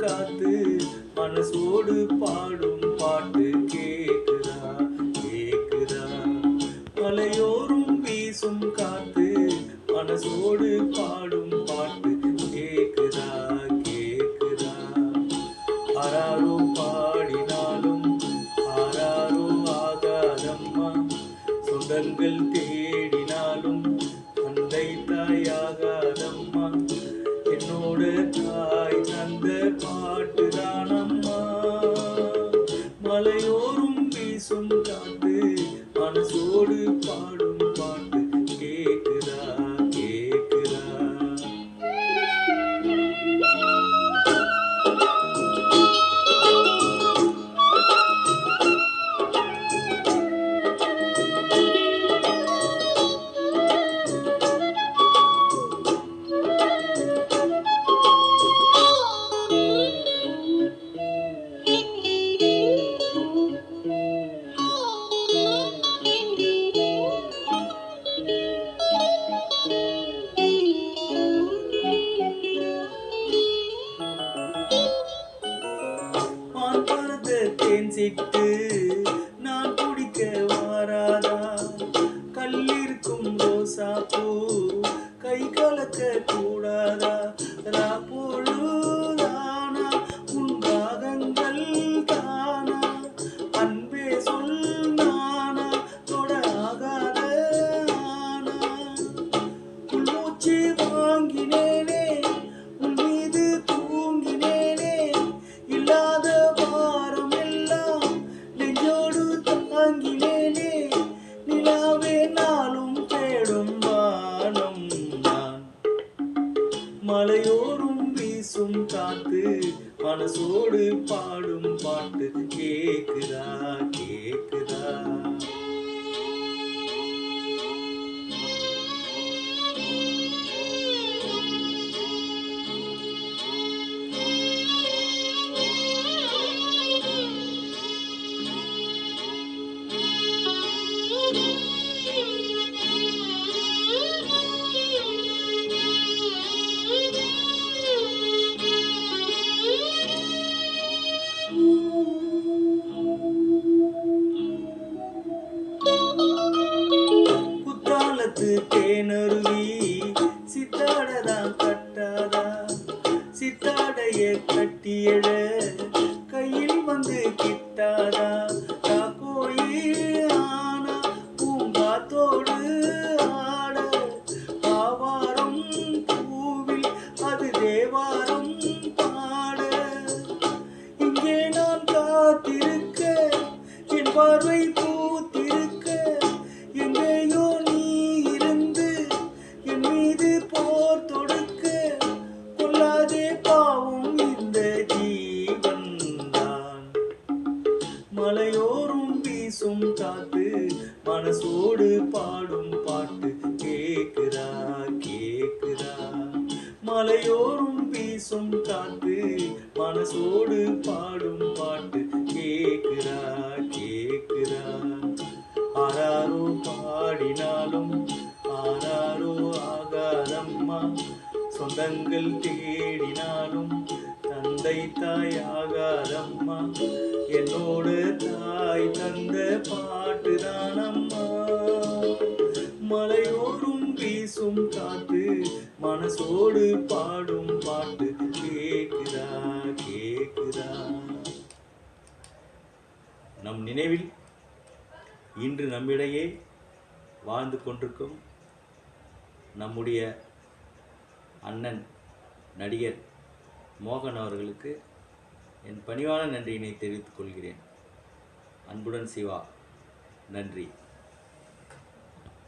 காத்து மனசோடு பாடும் பாட்டு கேக்குதா கேக்குதா? மலையோரும் வீசும் காத்து மனசோடு பாடும் பாட்டு கேக்குதா கேக்குதா? ஆராரோ பாடினாலும் ஆராரோ ஆகாதம்மா, சொந்தங்கள் தேடினாலும் தந்தை தாயாகாதம்மா, என்னோட தாய் தந்த பாட்டு தானம்மா. மலையோரும் வீசும் காத்து மனசோடு பாடும் பாட்டு கேக்குதா கேக்குதா? தேன் சிட்டு நான் குடிக்க வாராதா? கல்லிருக்கும் ரோசா பூ கை கலக்க கூடாதா? ராப்பொழுதானா உன் ராகங்கள் தானா? அன்பே சொல் நானா தொட ஆகாத ஆனா? உள்மூச்சு வாங்கினேனே உன் மீது தூங்கினேனே, இல்லாத தாங்கினேனே, நிலாவே நாளும் தேடும் வானம் நான். மலையோரும் வீசும் காத்து மனசோடு பாடும் பாட்டு கேக்குதா கேக்குதா? தேனருவி சித்தாடதான் கட்டாதா? சித்தாடைய கட்டியட கையில் வந்து கிட்டாதா? கோயில் ஆனா பூங்காத்தோடு ஆட, ஆவாரம் பூவில் அது தேவாரம் பாட, இங்கே நான் காத்திருக்க என் பார்வை பூத்திருக்க, எங்கேயோ போர் தொடுக்க, கொள்ளாதே பாவும் இந்த ஜீவன் தான். மலையோரும் வீசும் காத்து மனசோடு பாடும் பாட்டு கேக்குதா கேக்குதா? மலையோரும் வீசும் காத்து மனசோடு பாடும் பாட்டு கேக்குதா கேக்குதா? ஆராரோ பாடினாலும் ஆராரோ ஆகாதம்மா, சொந்தங்கள் தேடினாலும் தந்தை தாயாகாதம்மா, என்னோட தாய் தந்த பாட்டு தானம்மா. மலையோரும் வீசும் காத்து மனசோடு பாடும் பாட்டு கேக்குதா கேக்குதா? நம் நினைவில் இன்று நம்மிடையே வாழ்ந்து கொண்டிருக்கும் நம்முடைய அண்ணன் நடிகர் மோகன் அவர்களுக்கு என் பணிவான நன்றியினை தெரிவித்துக் கொள்கிறேன். அன்புடன் சிவா. நன்றி.